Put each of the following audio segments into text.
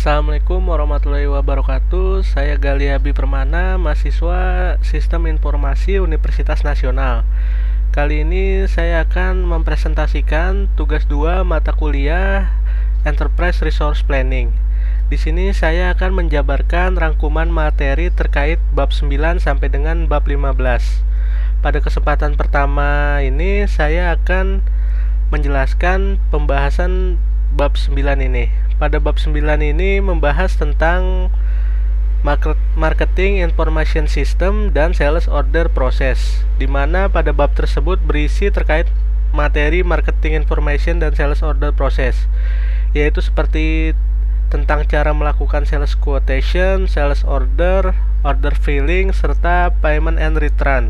Assalamualaikum warahmatullahi wabarakatuh. Saya Gali Abi Permana, mahasiswa Sistem Informasi Universitas Nasional. Kali ini saya akan mempresentasikan tugas 2 mata kuliah Enterprise Resource Planning. Di sini saya akan menjabarkan rangkuman materi terkait bab 9 sampai dengan bab 15. Pada kesempatan pertama ini saya akan menjelaskan pembahasan bab 9 ini. Pada bab 9 ini membahas tentang Marketing Information System dan Sales Order Process, di mana pada bab tersebut berisi terkait materi Marketing Information dan Sales Order Process, yaitu seperti tentang cara melakukan sales quotation, sales order, order filling, serta payment and return.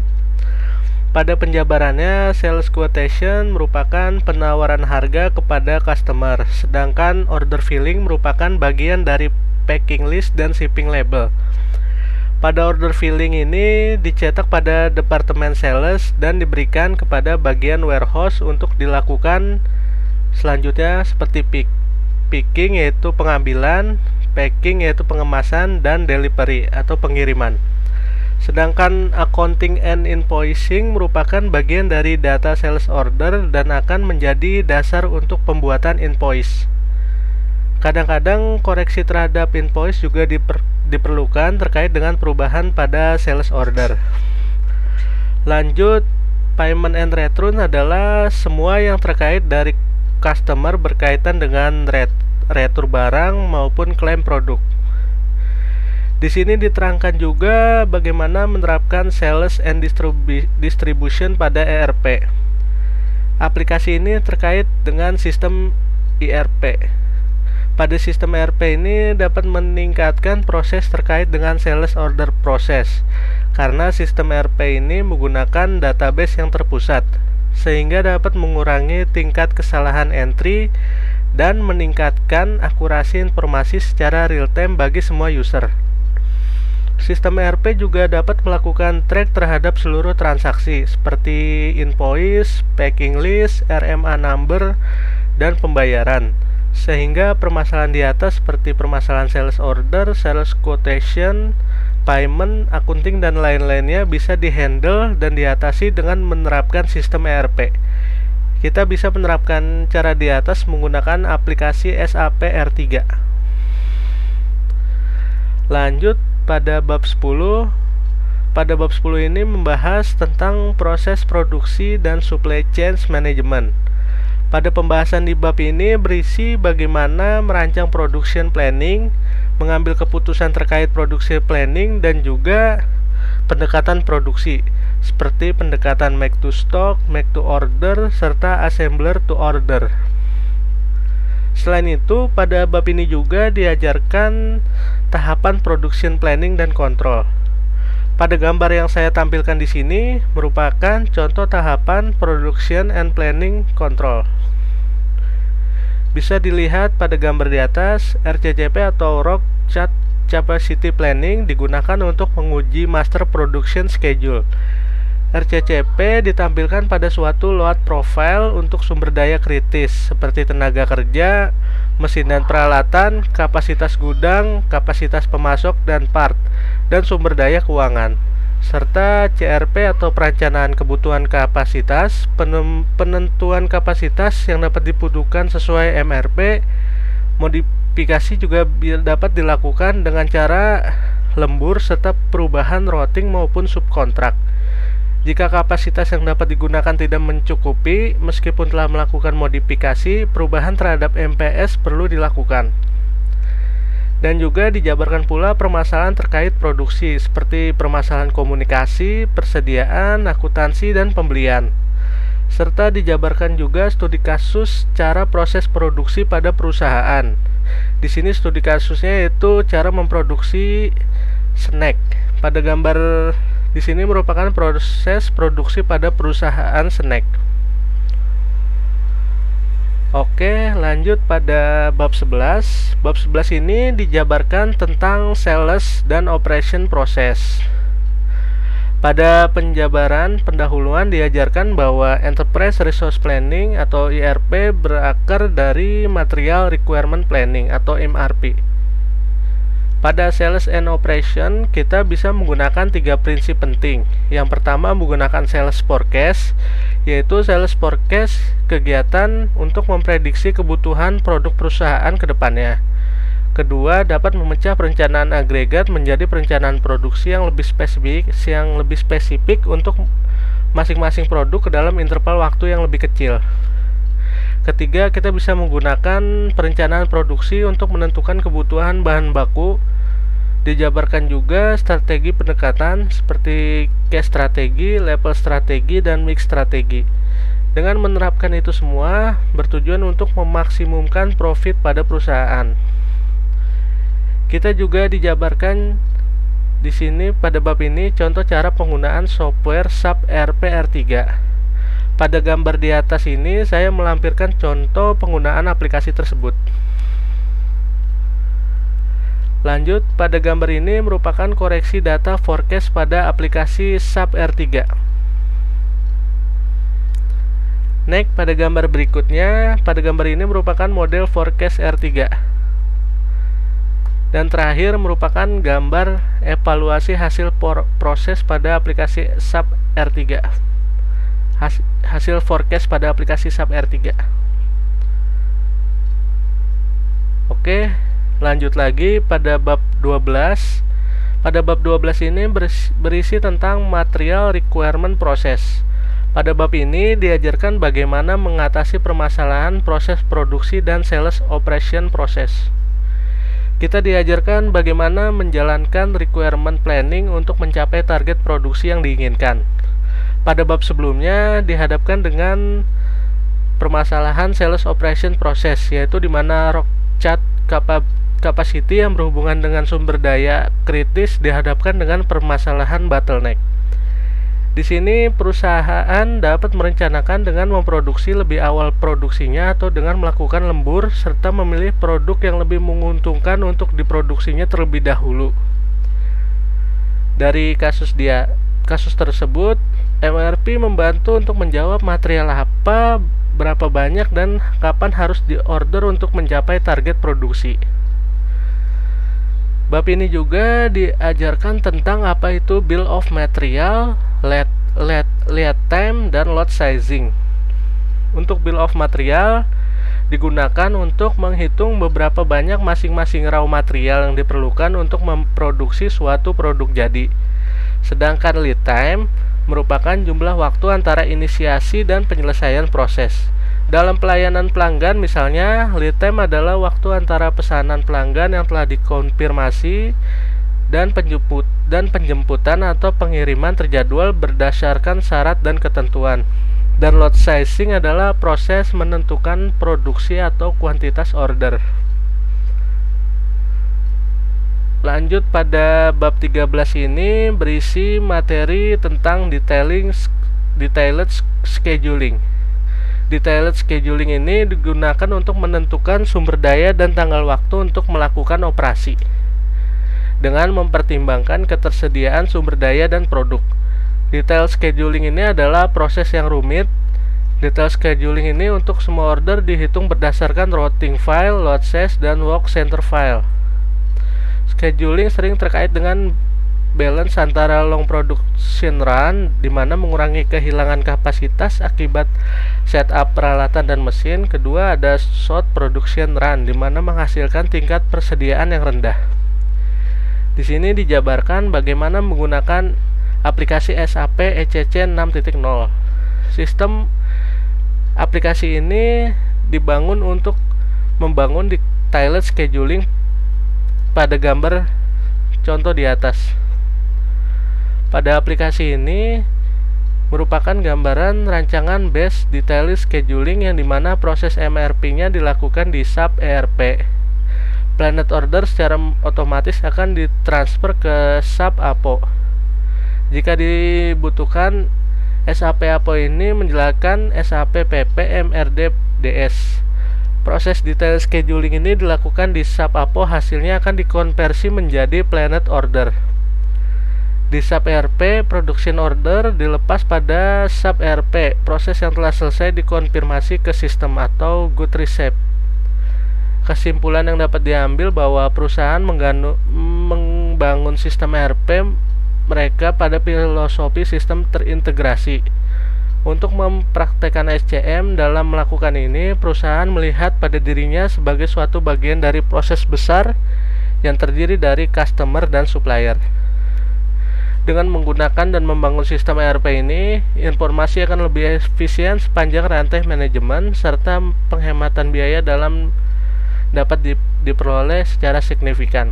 Pada penjabarannya, sales quotation merupakan penawaran harga kepada customer, sedangkan order filling merupakan bagian dari packing list dan shipping label. Pada order filling ini dicetak pada departemen sales dan diberikan kepada bagian warehouse untuk dilakukan selanjutnya seperti picking yaitu pengambilan, packing yaitu pengemasan, dan delivery atau pengiriman. Sedangkan accounting and invoicing merupakan bagian dari data sales order dan akan menjadi dasar untuk pembuatan invoice. Kadang-kadang koreksi terhadap invoice juga diperlukan terkait dengan perubahan pada sales order. Lanjut, payment and return adalah semua yang terkait dari customer berkaitan dengan retur barang maupun klaim produk. Di sini diterangkan juga bagaimana menerapkan sales and distribution pada ERP. Aplikasi ini terkait dengan sistem ERP. Pada sistem ERP ini dapat meningkatkan proses terkait dengan sales order process, karena sistem ERP ini menggunakan database yang terpusat, sehingga dapat mengurangi tingkat kesalahan entry dan meningkatkan akurasi informasi secara real time bagi semua user. Sistem ERP juga dapat melakukan track terhadap seluruh transaksi seperti invoice, packing list, RMA number, dan pembayaran. Sehingga permasalahan di atas seperti permasalahan sales order, sales quotation, payment, accounting, dan lain-lainnya bisa dihandle dan diatasi dengan menerapkan sistem ERP. Kita bisa menerapkan cara di atas menggunakan aplikasi SAP R3. Lanjut pada bab 10. Pada bab 10 ini membahas tentang proses produksi dan supply chain management. Pada pembahasan di bab ini berisi bagaimana merancang production planning, mengambil keputusan terkait produksi planning, dan juga pendekatan produksi seperti pendekatan make to stock, make to order, serta assembler to order. Selain itu, pada bab ini juga diajarkan tahapan production planning dan kontrol. Pada gambar yang saya tampilkan di sini merupakan contoh tahapan production and planning control. Bisa dilihat pada gambar di atas, RCCP atau Rock Chart Capacity Planning digunakan untuk menguji master production schedule. RCCP ditampilkan pada suatu load profile untuk sumber daya kritis seperti tenaga kerja, mesin dan peralatan, kapasitas gudang, kapasitas pemasok dan part, dan sumber daya keuangan. Serta CRP atau perencanaan kebutuhan kapasitas, penentuan kapasitas yang dapat dibutuhkan sesuai MRP. Modifikasi juga dapat dilakukan dengan cara lembur serta perubahan routing maupun subkontrak. Jika kapasitas yang dapat digunakan tidak mencukupi, meskipun telah melakukan modifikasi, perubahan terhadap MPS perlu dilakukan. Dan juga dijabarkan pula permasalahan terkait produksi, seperti permasalahan komunikasi, persediaan, akuntansi, dan pembelian. Serta dijabarkan juga studi kasus cara proses produksi pada perusahaan. Di sini studi kasusnya yaitu cara memproduksi snack. Pada gambar di sini merupakan proses produksi pada perusahaan snack. Oke, lanjut pada bab 11. Bab 11 ini dijabarkan tentang sales dan operation process. Pada penjabaran pendahuluan diajarkan bahwa Enterprise Resource Planning atau ERP berakar dari Material Requirement Planning atau MRP. Pada sales and operation, kita bisa menggunakan 3 prinsip penting. Yang pertama menggunakan sales forecast, yaitu sales forecast kegiatan untuk memprediksi kebutuhan produk perusahaan ke depannya. Kedua, dapat memecah perencanaan agregat menjadi perencanaan produksi yang lebih spesifik untuk masing-masing produk ke dalam interval waktu yang lebih kecil. Ketiga, kita bisa menggunakan perencanaan produksi untuk menentukan kebutuhan bahan baku. Dijabarkan juga strategi pendekatan seperti case strategi, level strategi, dan mix strategi. Dengan menerapkan itu semua, bertujuan untuk memaksimumkan profit pada perusahaan. Kita juga dijabarkan di sini pada bab ini contoh cara penggunaan software SAP ERP R3. Pada gambar di atas ini saya melampirkan contoh penggunaan aplikasi tersebut. Lanjut, pada gambar ini merupakan koreksi data forecast pada aplikasi SAP R3. Next, pada gambar berikutnya, pada gambar ini merupakan model forecast R3. Dan terakhir merupakan gambar evaluasi hasil proses pada aplikasi SAP R3. Hasil forecast pada aplikasi SAP R3. Oke, lanjut lagi pada bab 12. Pada bab 12 ini berisi tentang material requirement process. Pada bab ini diajarkan bagaimana mengatasi permasalahan proses produksi dan sales operation process. Kita diajarkan bagaimana menjalankan requirement planning untuk mencapai target produksi yang diinginkan. Pada bab sebelumnya dihadapkan dengan permasalahan sales operation process, yaitu di mana chart capacity yang berhubungan dengan sumber daya kritis dihadapkan dengan permasalahan bottleneck. Di sini perusahaan dapat merencanakan dengan memproduksi lebih awal produksinya atau dengan melakukan lembur serta memilih produk yang lebih menguntungkan untuk diproduksinya terlebih dahulu. Dari kasus tersebut, MRP membantu untuk menjawab material apa, berapa banyak, dan kapan harus diorder untuk mencapai target produksi. Bab ini juga diajarkan tentang apa itu bill of material, lead time, dan lot sizing. Untuk bill of material digunakan untuk menghitung beberapa banyak masing-masing raw material yang diperlukan untuk memproduksi suatu produk jadi. Sedangkan lead time merupakan jumlah waktu antara inisiasi dan penyelesaian proses. Dalam pelayanan pelanggan misalnya, lead time adalah waktu antara pesanan pelanggan yang telah dikonfirmasi dan penjemputan atau pengiriman terjadwal berdasarkan syarat dan ketentuan. Dan lot sizing adalah proses menentukan produksi atau kuantitas order. Lanjut, pada bab 13 ini berisi materi tentang detailed scheduling. Detailed scheduling ini digunakan untuk menentukan sumber daya dan tanggal waktu untuk melakukan operasi dengan mempertimbangkan ketersediaan sumber daya dan produk. Detailed scheduling ini adalah proses yang rumit. Detailed scheduling ini untuk semua order dihitung berdasarkan routing file, load size, dan work center file. Scheduling sering terkait dengan balance antara long production run, di mana mengurangi kehilangan kapasitas akibat setup peralatan dan mesin. Kedua, ada short production run, di mana menghasilkan tingkat persediaan yang rendah. Di sini dijabarkan bagaimana menggunakan aplikasi SAP ECC 6.0. Sistem aplikasi ini dibangun untuk membangun detailed scheduling pada gambar contoh di atas. Pada aplikasi ini merupakan gambaran rancangan base detailed scheduling yang dimana proses MRP-nya dilakukan di SAP ERP. Planet order secara otomatis akan ditransfer ke SAP APO. Jika dibutuhkan, SAP APO ini menjelaskan SAP PP MRD DS. Proses detail scheduling ini dilakukan di SAP APO, hasilnya akan dikonversi menjadi planet order. Di SAP ERP, production order dilepas pada SAP ERP. Proses yang telah selesai dikonfirmasi ke sistem atau good receipt. Kesimpulan yang dapat diambil bahwa perusahaan membangun sistem ERP mereka pada filosofi sistem terintegrasi. Untuk mempraktekkan SCM, dalam melakukan ini, perusahaan melihat pada dirinya sebagai suatu bagian dari proses besar yang terdiri dari customer dan supplier. Dengan menggunakan dan membangun sistem ERP ini, informasi akan lebih efisien sepanjang rantai manajemen, serta penghematan biaya dapat diperoleh secara signifikan.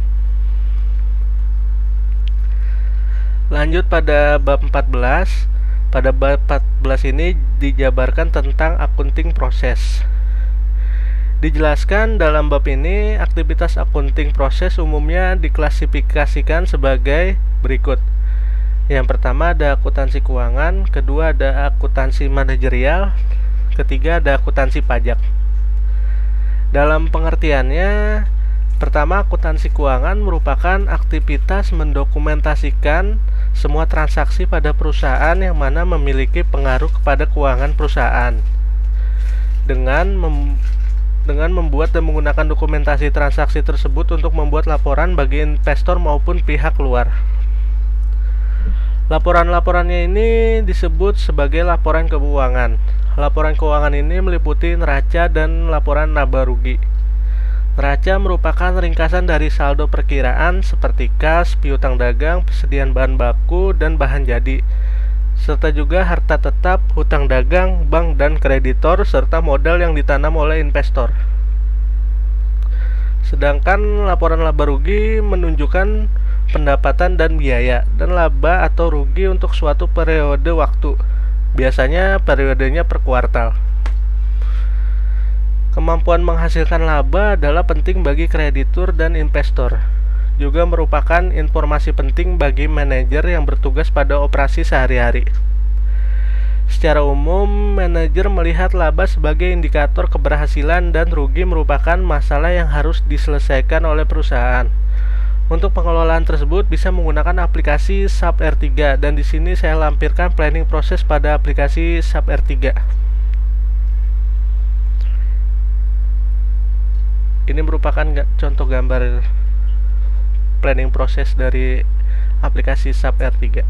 Lanjut pada bab 14. Pada bab 14 ini dijabarkan tentang akunting proses. Dijelaskan dalam bab ini, aktivitas akunting proses umumnya diklasifikasikan sebagai berikut. Yang pertama ada akuntansi keuangan, kedua ada akuntansi manajerial, ketiga ada akuntansi pajak. Dalam pengertiannya, pertama, akuntansi keuangan merupakan aktivitas mendokumentasikan semua transaksi pada perusahaan yang mana memiliki pengaruh kepada keuangan perusahaan. Dengan membuat dan menggunakan dokumentasi transaksi tersebut untuk membuat laporan bagi investor maupun pihak luar. Laporan-laporannya ini disebut sebagai laporan keuangan. Laporan keuangan ini meliputi neraca dan laporan laba rugi. Neraca merupakan ringkasan dari saldo perkiraan seperti kas, piutang dagang, persediaan bahan baku, dan bahan jadi, serta juga harta tetap, hutang dagang, bank dan kreditor, serta modal yang ditanam oleh investor. Sedangkan laporan laba rugi menunjukkan pendapatan dan biaya, dan laba atau rugi untuk suatu periode waktu, biasanya periodenya per kuartal. Kemampuan menghasilkan laba adalah penting bagi kreditur dan investor. Juga merupakan informasi penting bagi manajer yang bertugas pada operasi sehari-hari. Secara umum, manajer melihat laba sebagai indikator keberhasilan dan rugi merupakan masalah yang harus diselesaikan oleh perusahaan. Untuk pengelolaan tersebut bisa menggunakan aplikasi SAP R3, dan di sini saya lampirkan planning proses pada aplikasi SAP R3. Ini merupakan contoh gambar planning proses dari aplikasi SAP R3.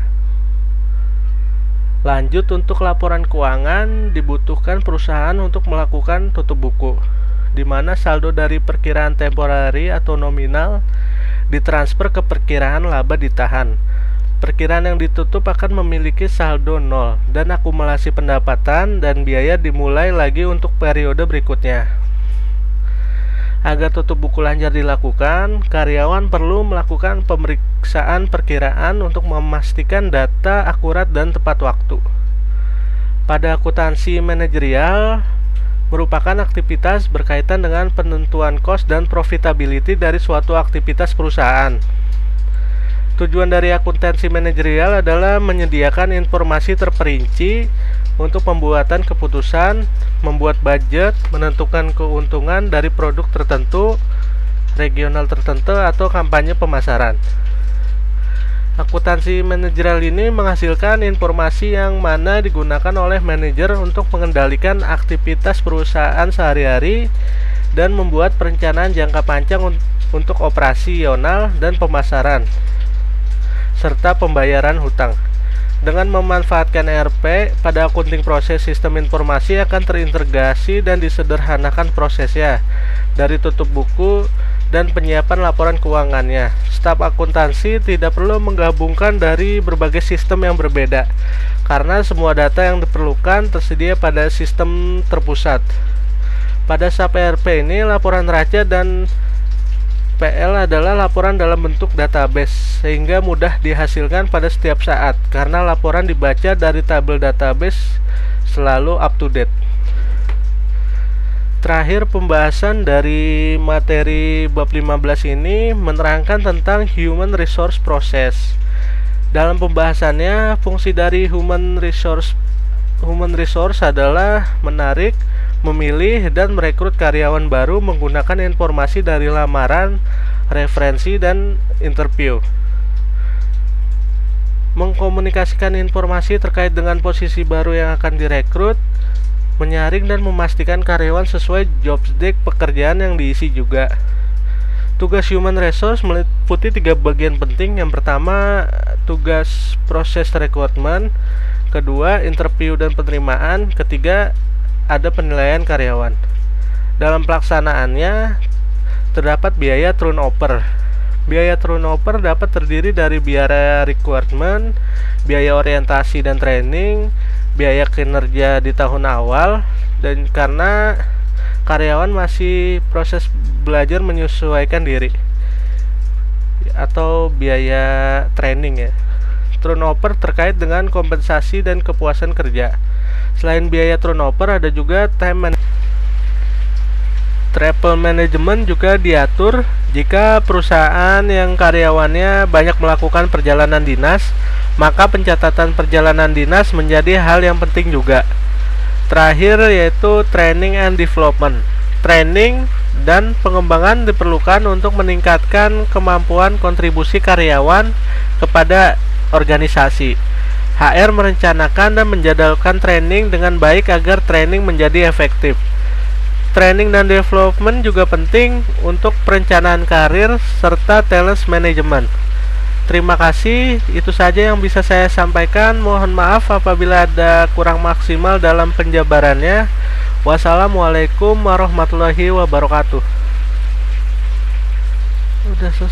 Lanjut, untuk laporan keuangan dibutuhkan perusahaan untuk melakukan tutup buku, di mana saldo dari perkiraan temporari atau nominal ditransfer ke perkiraan laba ditahan. Perkiraan yang ditutup akan memiliki saldo 0 dan akumulasi pendapatan dan biaya dimulai lagi untuk periode berikutnya. Agar tutup buku lancar dilakukan, karyawan perlu melakukan pemeriksaan perkiraan untuk memastikan data akurat dan tepat waktu. Pada akuntansi manajerial, merupakan aktivitas berkaitan dengan penentuan cost dan profitability dari suatu aktivitas perusahaan. Tujuan dari akuntansi manajerial adalah menyediakan informasi terperinci untuk pembuatan keputusan, membuat budget, menentukan keuntungan dari produk tertentu, regional tertentu, atau kampanye pemasaran. Akuntansi manajerial ini menghasilkan informasi yang mana digunakan oleh manajer untuk mengendalikan aktivitas perusahaan sehari-hari dan membuat perencanaan jangka panjang untuk operasional dan pemasaran, serta pembayaran hutang. Dengan memanfaatkan ERP, pada akunting proses sistem informasi akan terintegrasi dan disederhanakan prosesnya, dari tutup buku dan penyiapan laporan keuangannya. Staf akuntansi tidak perlu menggabungkan dari berbagai sistem yang berbeda, karena semua data yang diperlukan tersedia pada sistem terpusat. Pada SAP ERP ini, laporan neraca dan PL adalah laporan dalam bentuk database, sehingga mudah dihasilkan pada setiap saat karena laporan dibaca dari tabel database selalu up to date. Terakhir, pembahasan dari materi bab 15 ini menerangkan tentang human resource process. Dalam pembahasannya, fungsi dari human resource adalah menarik, memilih, dan merekrut karyawan baru menggunakan informasi dari lamaran, referensi, dan interview. Mengkomunikasikan informasi terkait dengan posisi baru yang akan direkrut, menyaring dan memastikan karyawan sesuai job desk pekerjaan yang diisi juga. Tugas human resource meliputi 3 bagian penting. Yang pertama, tugas proses rekrutmen, kedua, interview dan penerimaan, ketiga, ada penilaian karyawan. Dalam pelaksanaannya terdapat biaya turnover. Biaya turnover dapat terdiri dari biaya rekrutmen, biaya orientasi dan training, biaya kinerja di tahun awal, dan karena karyawan masih proses belajar menyesuaikan diri, atau biaya training ya. Turnover terkait dengan kompensasi dan kepuasan kerja. Selain biaya turnover, ada juga travel management juga diatur jika perusahaan yang karyawannya banyak melakukan perjalanan dinas, maka pencatatan perjalanan dinas menjadi hal yang penting juga. Terakhir yaitu training and development. Training dan pengembangan diperlukan untuk meningkatkan kemampuan kontribusi karyawan kepada organisasi. HR merencanakan dan menjadwalkan training dengan baik agar training menjadi efektif. Training dan development juga penting untuk perencanaan karir serta talent management. Terima kasih, itu saja yang bisa saya sampaikan. Mohon maaf apabila ada kurang maksimal dalam penjabarannya. Wassalamualaikum warahmatullahi wabarakatuh. Udah selesai.